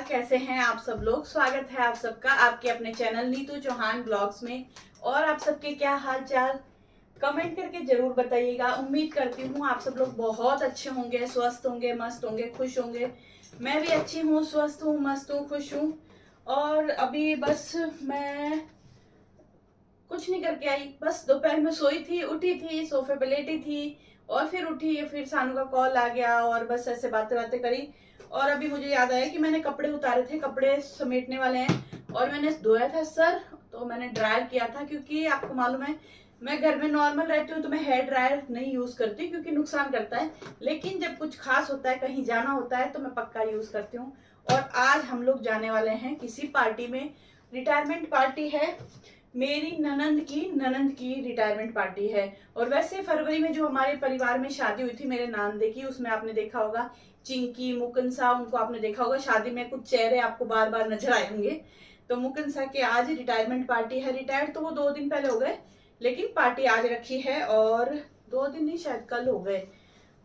कैसे हैं आप सब लोग। स्वागत है आप सबका आपके अपने चैनल नीतू चौहान ब्लॉग्स में। और आप सबके क्या हाल चाल कमेंट करके जरूर बताइएगा। उम्मीद करती हूँ आप सब लोग बहुत अच्छे होंगे, स्वस्थ होंगे, मस्त होंगे, खुश होंगे। मैं भी अच्छी हूँ, स्वस्थ हूँ, मस्त हूँ, खुश हूँ। और अभी बस मैं कुछ नहीं करके आई, बस दोपहर में सोई थी, उठी थी, सोफे पे लेटी थी और फिर उठी, फिर सानू का कॉल आ गया और बस ऐसे बातें बातें करी। और अभी मुझे याद आया कि मैंने कपड़े उतारे थे, कपड़े समेटने वाले हैं और मैंने धोया था सर, तो मैंने ड्रायर किया था क्योंकि आपको मालूम है मैं घर में नॉर्मल रहती हूँ तो मैं हेयर ड्रायर नहीं यूज करती क्योंकि नुकसान करता है। लेकिन जब कुछ खास होता है, कहीं जाना होता है तो मैं पक्का यूज करती हूँ। और आज हम लोग जाने वाले हैं किसी पार्टी में, रिटायरमेंट पार्टी है। मेरी ननंद की रिटायरमेंट पार्टी है। और वैसे फरवरी में जो हमारे परिवार में शादी हुई थी मेरे नानदे की, उसमें आपने देखा होगा चिंकी मुकुंद सा, उनको आपने देखा होगा शादी में, कुछ चेहरे आपको बार बार नजर आए होंगे। तो मुकुंद सा के आज रिटायरमेंट पार्टी है। रिटायर्ड तो वो 2 दिन पहले हो गए, लेकिन पार्टी आज रखी है और 2 दिन नहीं, शायद कल हो गए।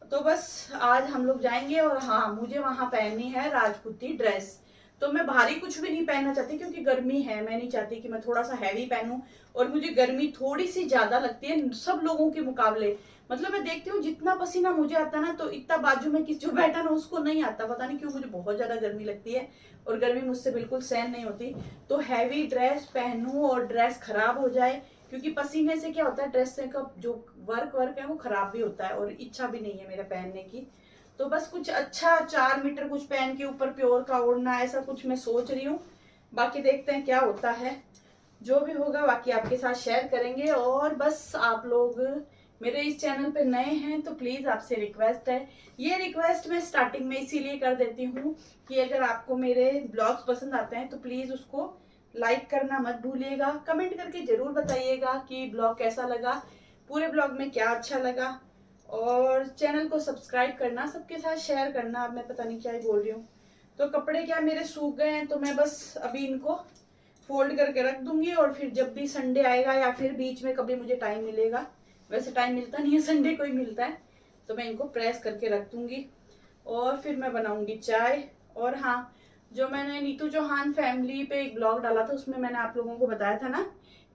तो बस आज हम लोग जाएंगे। और हाँ, मुझे वहां पहननी है राजपूती ड्रेस। तो मैं भारी कुछ भी नहीं पहनना चाहती क्योंकि गर्मी है, मैं नहीं चाहती कि मैं थोड़ा सा हैवी पहनूं। और मुझे गर्मी थोड़ी सी ज्यादा लगती है सब लोगों के मुकाबले। मतलब मैं देखती हूँ जितना पसीना मुझे आता ना, तो इतना बाजू में किस जो बैठा ना उसको नहीं आता। पता नहीं क्यों मुझे बहुत ज्यादा गर्मी लगती है और गर्मी मुझसे बिल्कुल सहन नहीं होती। तो हैवी ड्रेस पहनूं और ड्रेस खराब हो जाए, क्योंकि पसीने से क्या होता है, ड्रेस से का जो वर्क है वो खराब भी होता है और इच्छा भी नहीं है मेरे पहनने की। तो बस कुछ अच्छा 4 मीटर कुछ पहन के ऊपर प्योर का ओढ़ना, ऐसा कुछ मैं सोच रही हूँ। बाकी देखते हैं क्या होता है, जो भी होगा बाकी आपके साथ शेयर करेंगे। और बस आप लोग मेरे इस चैनल पे नए हैं तो प्लीज आपसे रिक्वेस्ट है, ये रिक्वेस्ट मैं स्टार्टिंग में इसीलिए कर देती हूँ कि अगर आपको मेरे ब्लॉग्स पसंद आते हैं तो प्लीज उसको लाइक करना मत भूलिएगा। कमेंट करके जरूर बताइएगा कि ब्लॉग कैसा लगा, पूरे ब्लॉग में क्या अच्छा लगा। और चैनल को सब्सक्राइब करना, सबके साथ शेयर करना। अब मैं पता नहीं क्या ही बोल रही हूँ। तो कपड़े क्या मेरे सूख गए हैं, तो मैं बस अभी इनको फोल्ड करके रख दूंगी और फिर जब भी संडे आएगा या फिर बीच में कभी मुझे टाइम मिलेगा, वैसे टाइम मिलता नहीं है, संडे को ही मिलता है, तो मैं इनको प्रेस करके रख दूंगी और फिर मैं बनाऊंगी चाय। और हाँ, जो मैंने नीतू चौहान फैमिली पे एक ब्लॉग डाला था उसमें मैंने आप लोगों को बताया था ना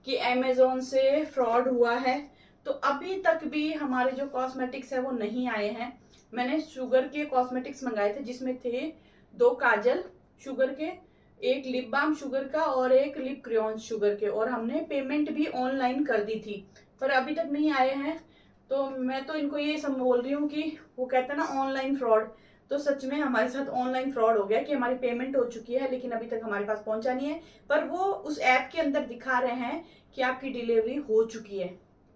कि अमेजोन से फ्रॉड हुआ है। तो अभी तक भी हमारे जो कॉस्मेटिक्स है वो नहीं आए हैं। मैंने शुगर के कॉस्मेटिक्स मंगाए थे जिसमें थे 2 काजल शुगर के, एक लिप बाम शुगर का और एक लिप क्रेयॉन शुगर के, और हमने पेमेंट भी ऑनलाइन कर दी थी पर अभी तक नहीं आए हैं। तो मैं तो इनको ये सब बोल रही हूँ कि वो कहते हैं ना ऑनलाइन फ्रॉड, तो सच में हमारे साथ ऑनलाइन फ्रॉड हो गया कि हमारी पेमेंट हो चुकी है लेकिन अभी तक हमारे पास पहुंचा नहीं है। पर वो उस ऐप के अंदर दिखा रहे हैं कि आपकी डिलीवरी हो चुकी है।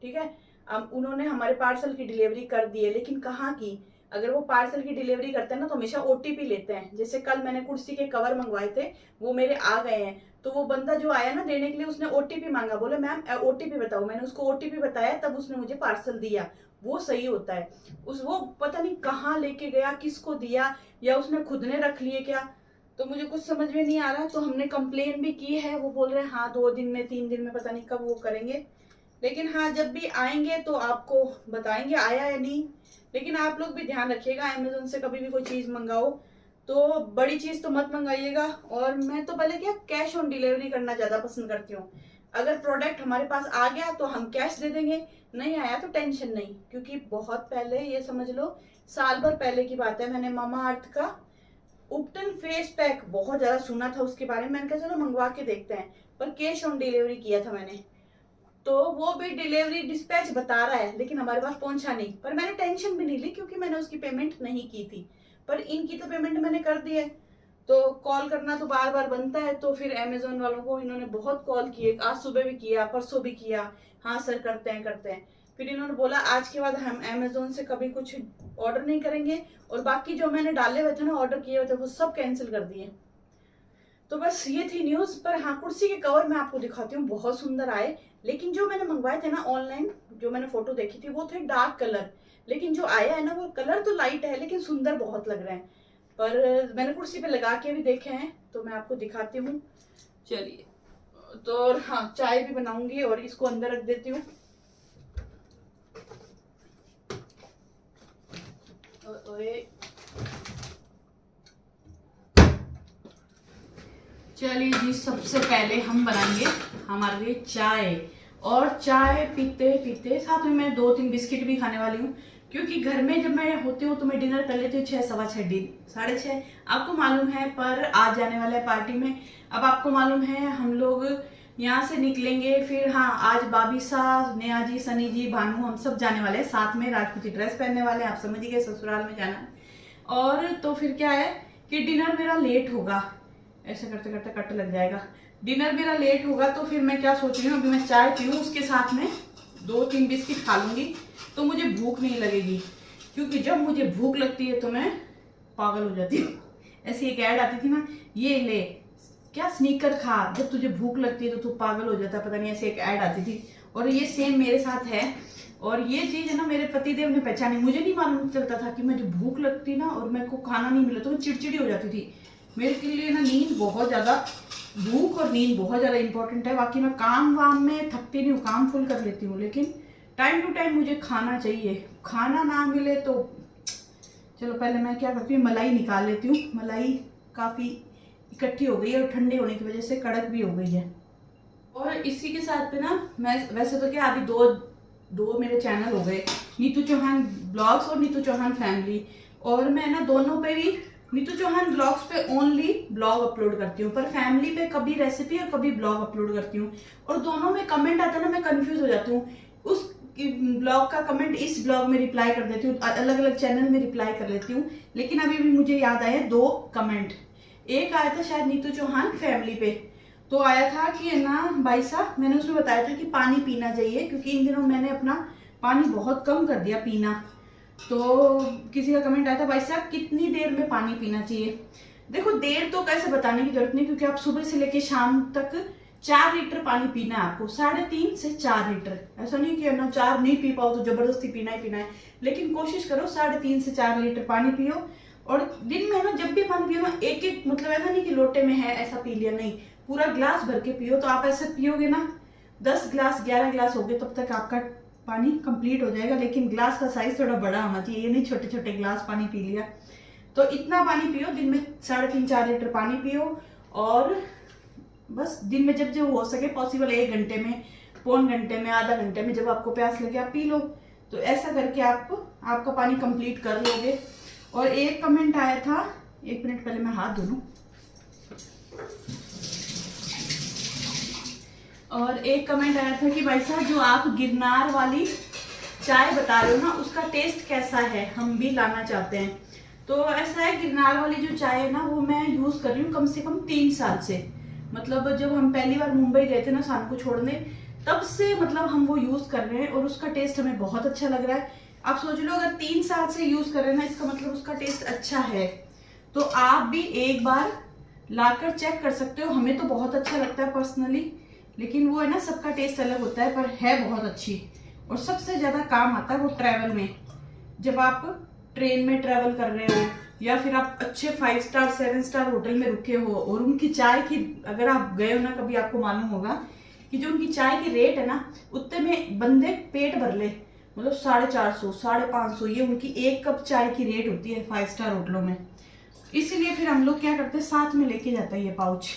ठीक है, अब उन्होंने हमारे पार्सल की डिलीवरी कर दी है, लेकिन कहाँ की। अगर वो पार्सल की डिलीवरी करते हैं ना तो हमेशा ओटीपी लेते हैं। जैसे कल मैंने कुर्सी के कवर मंगवाए थे, वो मेरे आ गए हैं, तो वो बंदा जो आया ना देने के लिए उसने ओटीपी मांगा, बोले मैम ओटीपी बताओ। मैंने उसको ओटीपी बताया तब उसने मुझे पार्सल दिया। वो सही होता है। वो पता नहीं कहाँ लेके गया, किसको दिया, या उसने खुद ने रख लिए क्या, तो मुझे कुछ समझ में नहीं आ रहा। तो हमने कंप्लेन भी की है, वो बोल रहे हैं हाँ 2 दिन में 3 दिन में, पता नहीं कब वो करेंगे। लेकिन हाँ, जब भी आएंगे तो आपको बताएंगे आया या नहीं। लेकिन आप लोग भी ध्यान रखिएगा, अमेजोन से कभी भी कोई चीज मंगाओ तो बड़ी चीज तो मत मंगाइएगा। और मैं तो पहले क्या कैश ऑन डिलीवरी करना ज्यादा पसंद करती हूँ। अगर प्रोडक्ट हमारे पास आ गया तो हम कैश दे देंगे, नहीं आया तो टेंशन नहीं। क्योंकि बहुत पहले, ये समझ लो साल भर पहले की बात है, मैंने मामा अर्थ का उपटन फेस पैक बहुत ज्यादा सुना था उसके बारे में, मैंने कहा चलो मंगवा के देखते हैं, पर कैश ऑन डिलीवरी किया था मैंने। तो वो भी डिलीवरी डिस्पैच बता रहा है लेकिन हमारे पास पहुंचा नहीं, पर मैंने टेंशन भी नहीं ली क्योंकि मैंने उसकी पेमेंट नहीं की थी। पर इनकी तो पेमेंट मैंने कर दी है। तो कॉल करना तो बार बार बनता है, तो फिर अमेजोन वालों को इन्होंने बहुत कॉल किए, आज सुबह भी किया, परसों भी किया, हाँ सर करते हैं करते हैं। फिर इन्होंने बोला आज के बाद हम अमेजोन से कभी कुछ ऑर्डर नहीं करेंगे, और बाकी जो मैंने डाले हुए थे ना, ऑर्डर किए हुए थे, वो सब कैंसिल कर दिए। तो बस ये थी न्यूज। पर हाँ, कुर्सी के कवर मैं आपको दिखाती हूँ, बहुत सुंदर आए। लेकिन जो मैंने मंगवाए थे ना ऑनलाइन, जो मैंने फोटो देखी थी वो थे डार्क कलर, लेकिन जो आया है ना वो कलर तो लाइट है लेकिन सुंदर बहुत लग रहे हैं। पर मैंने कुर्सी पे लगा के भी देखे हैं तो मैं आपको दिखाती हूँ। चलिए, तो हाँ, चाय भी बनाऊंगी और इसको अंदर रख देती हूँ। चलिए जी, सबसे पहले हम बनाएंगे हमारे लिए चाय। और चाय पीते पीते साथ में मैं 2-3 बिस्किट भी खाने वाली हूँ, क्योंकि घर में जब मैं होती हूँ तो मैं डिनर कर लेती हूँ 6, 6:15, 6:30, आपको मालूम है। पर आज जाने वाला है पार्टी में। अब आपको मालूम है हम लोग यहाँ से निकलेंगे, फिर हाँ आज बाबी सा, नेहा जी, सनी जी, भानु, हम सब जाने वाले हैं साथ में। राजपूती ड्रेस पहनने वाले हैं, आप समझ गए, ससुराल में जाना है। और तो फिर क्या है कि डिनर मेरा लेट होगा, ऐसा करते करते कट लग जाएगा। डिनर मेरा लेट होगा, तो फिर मैं क्या सोच रही हूँ, अभी मैं चाय पीऊँ, उसके साथ में 2-3 बिस्किट खा लूंगी, तो मुझे भूख नहीं लगेगी। क्योंकि जब मुझे भूख लगती है तो मैं पागल हो जाती हूँ। ऐसी एक ऐड आती थी ना, ये ले क्या स्नीकर खा, जब तुझे भूख लगती है तो तू पागल हो जाता है, पता नहीं, ऐसी एक ऐड आती थी। और ये सेम मेरे साथ है। और ये चीज है ना, मेरे पतिदेव ने पहचानी। मुझे नहीं मालूम चलता था कि मुझे भूख लगती ना और मेरे को खाना नहीं मिला तो मैं चिड़चिड़ी हो जाती थी। मेरे के लिए ना नींद बहुत ज्यादा, भूख और नींद बहुत ज्यादा इंपॉर्टेंट है। बाकी मैं काम वाम में थकती नहीं हूँ, काम फुल कर लेती हूँ, लेकिन टाइम टू टाइम मुझे खाना चाहिए। खाना ना मिले तो चलो, पहले मैं क्या करती हूँ, मलाई निकाल लेती हूँ। मलाई काफी इकट्ठी हो गई है और ठंडे होने की वजह से कड़क भी हो गई है। और इसी के साथ पे ना, मैं वैसे तो क्या अभी दो मेरे चैनल हो गए, नीतू चौहान ब्लॉग्स और नीतू चौहान फैमिली। और मैं ना दोनों पे भी, नीतू चौहान ब्लॉग्स पे ओनली ब्लॉग अपलोड करती हूँ, पर फैमिली पे कभी रेसिपी और कभी ब्लॉग अपलोड करती हूँ। और दोनों में कमेंट आता है ना, मैं कंफ्यूज हो जाती हूँ। उस ब्लॉग का कमेंट इस ब्लॉग में रिप्लाई कर देती हूँ, अलग अलग चैनल में रिप्लाई कर लेती हूँ। लेकिन अभी भी मुझे याद आया 2 कमेंट। एक आया था शायद नीतू चौहान फैमिली पे, तो आया था कि ना भाई साहब, मैंने उसमें बताया था कि पानी पीना चाहिए, क्योंकि इन दिनों मैंने अपना पानी बहुत कम कर दिया पीना। तो किसी का कमेंट आया था, भाई साहब कितनी देर में पानी पीना चाहिए। देखो, देर तो कैसे बताने की जरूरत नहीं, क्योंकि आप सुबह से लेके शाम तक 4 लीटर पानी पीना है आपको, 3.5 से 4 लीटर। ऐसा नहीं कि ना 4 नहीं पी पाओ तो जबरदस्ती पीना ही पीना है, लेकिन कोशिश करो 3.5 से 4 लीटर पानी पियो। और दिन में ना जब भी पानी पियो ना, एक एक, मतलब ऐसा नहीं कि लोटे में है ऐसा पी लिया, नहीं, पूरा ग्लास भर के पियो। तो आप ऐसे पियोगे ना, 10 ग्लास 11 ग्लास हो गए, तब तक आपका पानी कंप्लीट हो जाएगा। लेकिन ग्लास का साइज थोड़ा बड़ा होना चाहिए, ये नहीं छोटे छोटे ग्लास पानी पी लिया। तो इतना पानी पियो, दिन में 3.5-4 लीटर पानी पियो। और बस दिन में जब जब हो सके पॉसिबल, 1 घंटे में, पौन घंटे में, आधा घंटे में, जब आपको प्यास लगे आप पी लो। तो ऐसा करके आपका पानी कंप्लीट कर लोगे। और एक कमेंट आया था, 1 मिनट पहले मैं हाथ धो लूं। और एक कमेंट आया था कि भाई साहब जो आप गिरनार वाली चाय बता रहे हो ना, उसका टेस्ट कैसा है, हम भी लाना चाहते हैं। तो ऐसा है, गिरनार वाली जो चाय है ना, वो मैं यूज कर रही हूँ कम से कम 3 साल से। मतलब जब हम पहली बार मुंबई गए थे ना शान को छोड़ने, तब से मतलब हम वो यूज कर रहे हैं और उसका टेस्ट हमें बहुत अच्छा लग रहा है। आप सोच लो, अगर 3 साल से यूज कर रहे हैं ना, इसका मतलब उसका टेस्ट अच्छा है। तो आप भी एक बार लाकर चेक कर सकते हो। हमें तो बहुत अच्छा लगता है पर्सनली, लेकिन वो है ना, सबका टेस्ट अलग होता है, पर है बहुत अच्छी। और सबसे ज्यादा काम आता है वो ट्रैवल में, जब आप ट्रेन में ट्रैवल कर रहे हो या फिर आप अच्छे 5 स्टार 7 स्टार होटल में रुके हो, और उनकी चाय की, अगर आप गए हो ना कभी, आपको मालूम होगा कि जो उनकी चाय की रेट है ना, उतने में बंदे पेट भर ले, मतलब 450, 550, ये उनकी 1 कप चाय की रेट होती है 5 स्टार होटलों में। इसीलिए फिर हम लोग क्या करते हैं, साथ में लेके जाता है ये पाउच।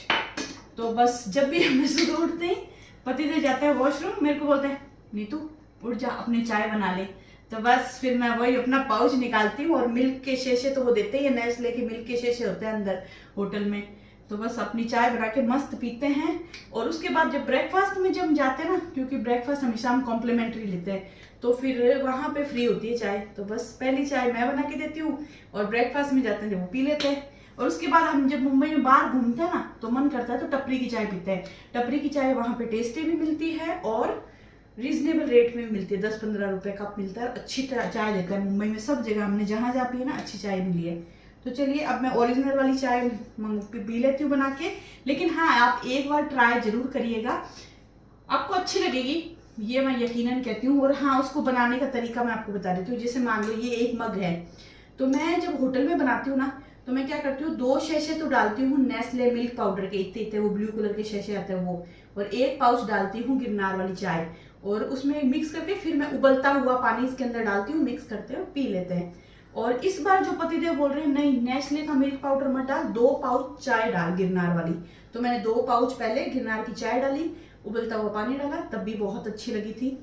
तो बस जब भी हम सुबह उठते हैं, पति देव जाता है वॉशरूम, मेरे को बोलते हैं नीतू उठ जा, अपनी चाय बना ले। तो बस फिर मैं वही अपना पाउच निकालती हूँ, और मिल्क के शीशे तो वो देते ही है, नेस्ले के मिल्क के शीशे होते हैं अंदर होटल में। तो बस अपनी चाय बना के मस्त पीते हैं। और उसके बाद जब ब्रेकफास्ट में जब जाते हैं ना, क्योंकि ब्रेकफास्ट हमेशा हम कॉम्प्लीमेंट्री लेते हैं, तो फिर वहाँ पे फ्री होती है चाय, तो बस पहली चाय मैं बना के देती हूँ, और ब्रेकफास्ट में जाते हैं जब वो पी लेते हैं। और उसके बाद हम जब मुंबई में बाहर घूमते हैं ना, तो मन करता है तो टपरी की चाय पीते हैं। टपरी की चाय वहाँ पे टेस्टी भी मिलती है और रीजनेबल रेट में भी मिलती है, 10-15 रुपए कप मिलता है। अच्छी चाय देता है मुंबई में, सब जगह हमने जहाँ जहाँ पी है ना, अच्छी चाय मिली है। तो चलिए, अब मैं ओरिजिनल वाली चाय पी लेती हूँ बना के। लेकिन हाँ, आप एक बार ट्राई जरूर करिएगा, आपको अच्छी लगेगी, ये मैं यकीनन कहती हूँ। और हाँ, उसको बनाने का तरीका मैं आपको बता देती हूँ। जैसे मान लो ये 1 मग है, तो मैं जब होटल में बनाती हूँ ना, तो मैं क्या करती हूँ, 2 शैशे तो डालती हूँ नेस्ले मिल्क पाउडर के, इतने इतने वो ब्लू कलर के शैशे आते हैं वो, और 1 पाउच डालती हूँ गिरनार वाली चाय, और उसमें मिक्स करके फिर मैं उबलता हुआ पानी इसके अंदर डालती हूँ, मिक्स करते हैं, पी लेते हैं। और इस बार जो पतिदेव बोल रहे हैं नहीं नेस्ले का मिल्क पाउडर मत डाल, 2 पाउच चाय डाल गिरनार वाली, तो मैंने 2 पाउच पहले गिरनार की चाय डाली, उबलता हुआ पानी डाला, तब भी बहुत अच्छी लगी थी।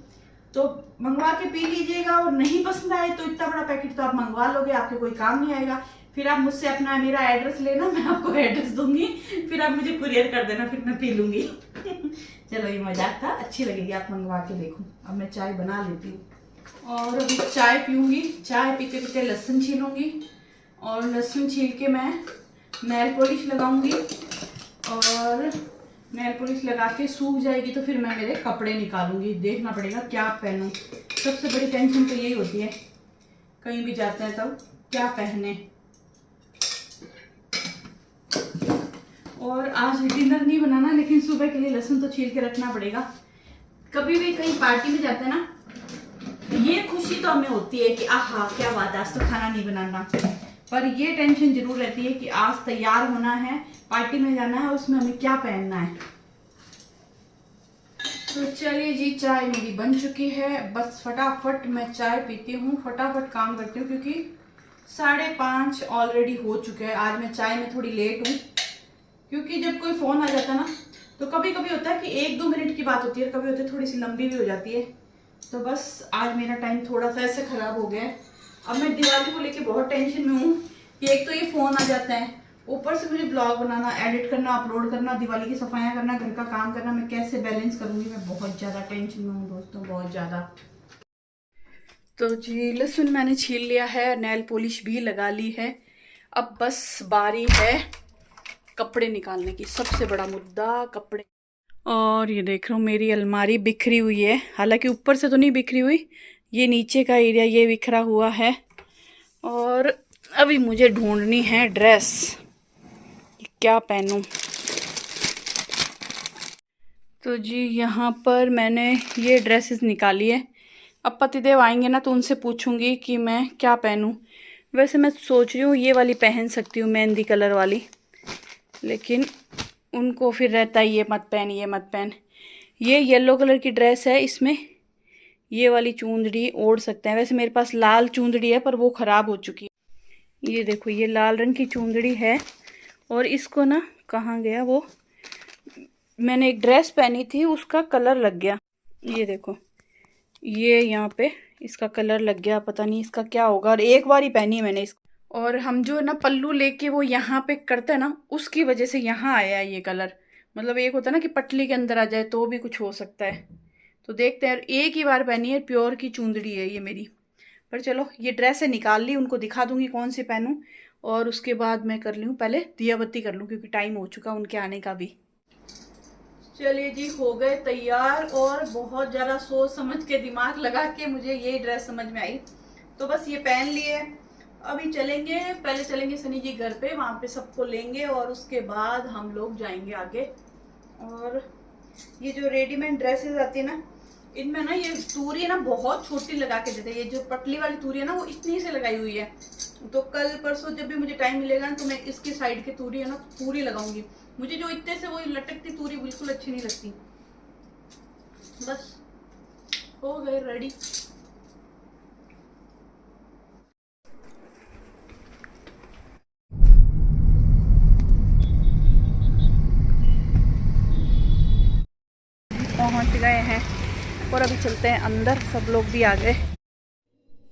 तो मंगवा के पी लीजिएगा, और नहीं पसंद आए तो इतना बड़ा पैकेट तो आप मंगवा लोगे, आपके कोई काम नहीं आएगा। फिर आप मुझसे अपना मेरा एड्रेस लेना, मैं आपको एड्रेस दूंगी, फिर आप मुझे कुरियर कर देना, फिर मैं पी लूंगी। चलो ये मजाक था, अच्छी लगेगी, आप मंगवा के देखो। अब मैं चाय बना लेती हूँ और अभी चाय पीऊंगी। चाय पीते पीते लहसुन छीलूंगी, और लहसुन छील के मैं नेल पॉलिश लगाऊंगी, और नेल पॉलिश लगा के सूख जाएगी तो फिर मैं मेरे कपड़े निकालूंगी। देखना पड़ेगा क्या पहनूं, सबसे बड़ी टेंशन तो यही होती है कहीं भी जाते हैं तब क्या पहने। और आज डिनर नहीं बनाना, लेकिन सुबह के लिए लहसुन तो छील के रखना पड़ेगा। कभी भी कहीं पार्टी में जाते हैं ना, ये खुशी तो हमें होती है कि आहा क्या बात है आज तो खाना नहीं बनाना, पर ये टेंशन जरूर रहती है कि आज तैयार होना है, पार्टी में जाना है, उसमें हमें क्या पहनना है। तो चलिए जी, चाय मेरी बन चुकी है, बस फटाफट मैं चाय पीती हूँ, फटाफट काम करती हूँ, क्योंकि 5:30 ऑलरेडी हो चुके हैं। आज मैं चाय में थोड़ी लेट हूँ, क्योंकि जब कोई फ़ोन आ जाता है ना, तो कभी कभी होता है कि 1-2 मिनट की बात होती है, कभी होती है थोड़ी सी लंबी भी हो जाती है। तो बस आज मेरा टाइम थोड़ा सा ऐसे ख़राब हो गया है। अब मैं दिवाली को लेके बहुत टेंशन में हूँ कि एक तो ये फ़ोन आ जाता है, ऊपर से मुझे ब्लॉग बनाना, एडिट करना, अपलोड करना, दिवाली की सफाइयाँ करना, घर का काम करना, मैं कैसे बैलेंस करूँगी। मैं बहुत ज़्यादा टेंशन में हूँ दोस्तों, बहुत ज़्यादा। तो जी लहसुन मैंने छील लिया है, नेल पॉलिश भी लगा ली है, अब बस बारी है कपड़े निकालने की। सबसे बड़ा मुद्दा कपड़े। और ये देख रहा हूँ मेरी अलमारी बिखरी हुई है, हालांकि ऊपर से तो नहीं बिखरी हुई, ये नीचे का एरिया ये बिखरा हुआ है। और अभी मुझे ढूंढनी है ड्रेस, क्या पहनूं। तो जी यहाँ पर मैंने ये ड्रेसेस निकाली है, अब पतिदेव आएंगे ना तो उनसे पूछूंगी कि मैं क्या पहनूं। वैसे मैं सोच रही हूँ ये वाली पहन सकती हूँ, मेहंदी कलर वाली, लेकिन उनको फिर रहता है ये मत पहन, ये मत पहन। ये येलो कलर की ड्रेस है, इसमें ये वाली चूंदड़ी ओढ़ सकते हैं। वैसे मेरे पास लाल चूंदड़ी है पर वो ख़राब हो चुकी है। ये देखो ये लाल रंग की चूंदड़ी है, और इसको ना कहाँ गया वो, मैंने एक ड्रेस पहनी थी उसका कलर लग गया, ये देखो ये यहाँ पे इसका कलर लग गया, पता नहीं इसका क्या होगा। और एक बार ही पहनी है मैंने इसको, और हम जो ना पल्लू लेके वो यहाँ पे करते हैं ना, उसकी वजह से यहाँ आया है ये कलर। मतलब एक होता है ना कि पटली के अंदर आ जाए तो भी कुछ हो सकता है। तो देखते हैं, एक ही बार पहनी है, प्योर की चूंदड़ी है ये मेरी। पर चलो ये ड्रेस है, निकाल ली, उनको दिखा दूंगी कौन सी पहनूं, और उसके बाद मैं कर लूँ, पहले दिया बत्ती कर लूँ क्योंकि टाइम हो चुका उनके आने का भी। चलिए जी हो गए तैयार, और बहुत ज़्यादा सोच समझ के दिमाग लगा के मुझे ये ड्रेस समझ में आई, तो बस ये पहन लिए। अभी चलेंगे, पहले चलेंगे सनी जी घर पे, वहाँ पे सबको लेंगे, और उसके बाद हम लोग जाएंगे आगे। और ये जो रेडीमेड ड्रेसेस आती है ना, इनमें ना ये तूरी है ना बहुत छोटी लगा के देते हैं, ये जो पतली वाली तूरी है ना वो इतनी से लगाई हुई है। तो कल परसों जब भी मुझे टाइम मिलेगा ना, तो मैं इसकी साइड की तूरी है ना पूरी लगाऊंगी। मुझे जो इतने से वो लटकती तूरी बिल्कुल अच्छी नहीं लगती। बस हो गए रेडी। पहुंच गए हैं, और अभी चलते हैं अंदर, सब लोग भी आ गए।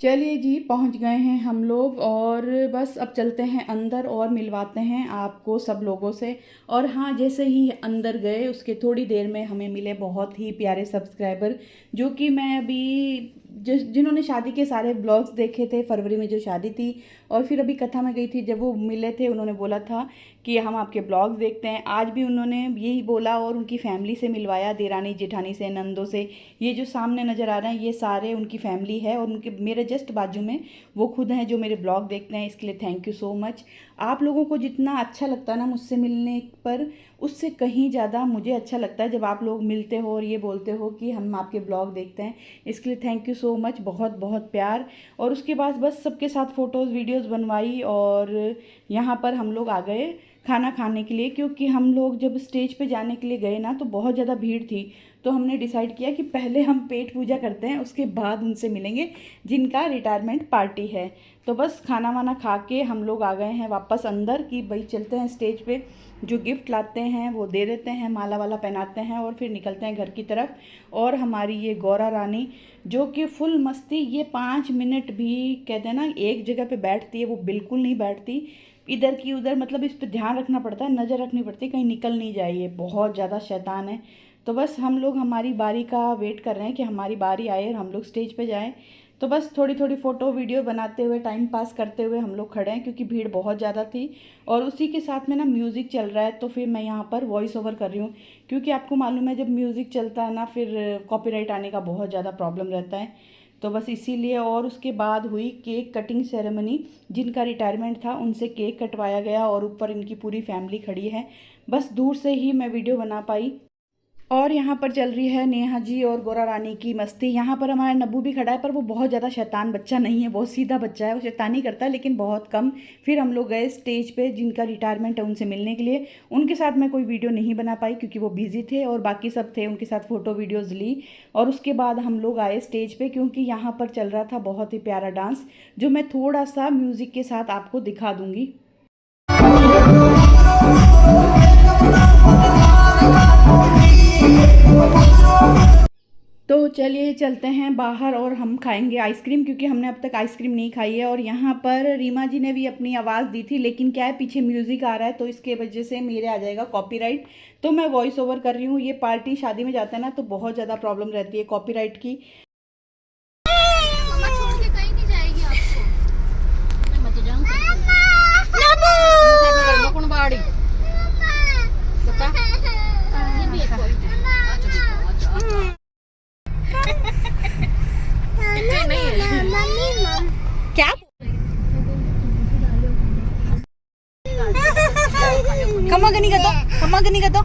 चलिए जी पहुंच गए हैं हम लोग, और बस अब चलते हैं अंदर और मिलवाते हैं आपको सब लोगों से। और हाँ, जैसे ही अंदर गए उसके थोड़ी देर में हमें मिले बहुत ही प्यारे सब्सक्राइबर, जो कि मैं अभी जिन्होंने शादी के सारे ब्लॉग्स देखे थे, फरवरी में जो शादी थी, और फिर अभी कथा में गई थी, जब वो मिले थे उन्होंने बोला था कि हम आपके ब्लॉग देखते हैं। आज भी उन्होंने यही बोला और उनकी फैमिली से मिलवाया, देरानी जेठानी से, नंदों से। ये जो सामने नज़र आ रहे हैं ये सारे उनकी फैमिली है और उनके मेरे जस्ट बाजू में वो खुद हैं जो मेरे ब्लॉग देखते हैं। इसके लिए थैंक यू सो मच। आप लोगों को जितना अच्छा लगता है ना मुझसे मिलने पर, उससे कहीं ज़्यादा मुझे अच्छा लगता है जब आप लोग मिलते हो और ये बोलते हो कि हम आपके ब्लॉग देखते हैं। इसके लिए थैंक यू सो मच, बहुत बहुत प्यार। और उसके बाद बस सबके साथ फ़ोटोज़ वीडियोज़ बनवाई और यहाँ पर हम लोग आ गए खाना खाने के लिए, क्योंकि हम लोग जब स्टेज पे जाने के लिए गए ना तो बहुत ज़्यादा भीड़ थी। तो हमने डिसाइड किया कि पहले हम पेट पूजा करते हैं, उसके बाद उनसे मिलेंगे जिनका रिटायरमेंट पार्टी है। तो बस खाना वाना खा के हम लोग आ गए हैं वापस अंदर कि भाई चलते हैं स्टेज पे, जो गिफ्ट लाते हैं वो दे देते हैं, माला वाला पहनाते हैं और फिर निकलते हैं घर की तरफ। और हमारी ये गौरा रानी जो कि फुल मस्ती, ये 5 मिनट भी कहते हैं ना एक जगह पे बैठती है, वो बिल्कुल नहीं बैठती, इधर की उधर, मतलब इस पर ध्यान रखना पड़ता है, नज़र रखनी पड़ती है कहीं निकल नहीं जाए, ये बहुत ज़्यादा शैतान है। तो बस हम लोग हमारी बारी का वेट कर रहे हैं कि हमारी बारी आए और हम लोग स्टेज पे जाएं। तो बस थोड़ी थोड़ी फ़ोटो वीडियो बनाते हुए, टाइम पास करते हुए हम लोग खड़े हैं, क्योंकि भीड़ बहुत ज़्यादा थी और उसी के साथ में ना म्यूज़िक चल रहा है। तो फिर मैं यहाँ पर वॉइस ओवर कर रही हूँ, क्योंकि आपको मालूम है जब म्यूज़िक चलता है ना फिर कॉपीराइट आने का बहुत ज़्यादा प्रॉब्लम रहता है। तो बस इसीलिए। और उसके बाद हुई केक कटिंग सेरेमनी, जिनका रिटायरमेंट था उनसे केक कटवाया गया और ऊपर इनकी पूरी फैमिली खड़ी है। बस दूर से ही मैं वीडियो बना पाई। और यहाँ पर चल रही है नेहा जी और गौरा रानी की मस्ती। यहाँ पर हमारा नब्बू भी खड़ा है, पर वो बहुत ज़्यादा शैतान बच्चा नहीं है, बहुत सीधा बच्चा है, वो शैतानी करता है लेकिन बहुत कम। फिर हम लोग गए स्टेज पे जिनका रिटायरमेंट है उनसे मिलने के लिए। उनके साथ मैं कोई वीडियो नहीं बना पाई क्योंकि वो बिजी थे और बाकी सब थे, उनके साथ फ़ोटो वीडियोज़ ली। और उसके बाद हम लोग आए स्टेज पर, क्योंकि यहाँ पर चल रहा था बहुत ही प्यारा डांस, जो मैं थोड़ा सा म्यूज़िक के साथ आपको दिखा दूँगी। तो चलिए चलते हैं बाहर और हम खाएंगे आइसक्रीम, क्योंकि हमने अब तक आइसक्रीम नहीं खाई है। और यहाँ पर रीमा जी ने भी अपनी आवाज़ दी थी, लेकिन क्या है पीछे म्यूज़िक आ रहा है तो इसके वजह से मेरे आ जाएगा कॉपीराइट। तो मैं वॉइस ओवर कर रही हूँ। ये पार्टी शादी में जाता है ना तो बहुत ज़्यादा प्रॉब्लम रहती है कॉपीराइट की। क्या खम्मा गनी का दो, खम्मा गनी का दो,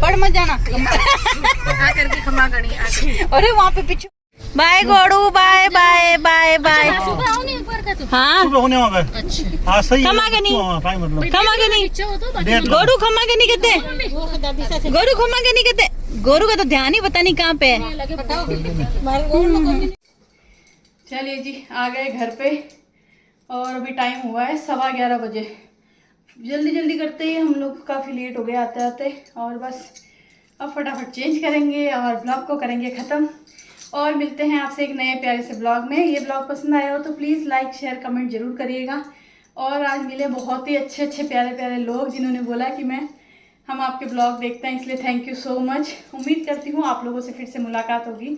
पढ़ मत जाना करके खम्मा गनी। अरे वहाँ पे पीछे bye Godu, bye bye bye bye. हाँ सुबह होने वाला है। अच्छा सही खम्मा गनी, खम्मा गनी गोड़ू, खम्मा गनी कहते, गोरू खम्मा गनी कहते। गोरू का तो ध्यान ही पता नहीं कहाँ पे है। चलिए जी आ गए घर पे और अभी टाइम हुआ है 11:15 बजे। जल्दी जल्दी करते ही हम लोग काफ़ी लेट हो गए आते आते, और बस अब फटाफट चेंज करेंगे और ब्लॉग को करेंगे ख़त्म। और मिलते हैं आपसे एक नए प्यारे से ब्लॉग में। ये ब्लॉग पसंद आया हो तो प्लीज़ लाइक शेयर कमेंट ज़रूर करिएगा। और आज मिले बहुत ही अच्छे अच्छे प्यारे प्यारे लोग जिन्होंने बोला कि हम आपके ब्लॉग देखते हैं, इसलिए थैंक यू सो मच। उम्मीद करती हूँ आप लोगों से फिर से मुलाकात होगी।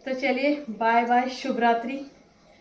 तो चलिए बाय बाय, शुभ रात्रि।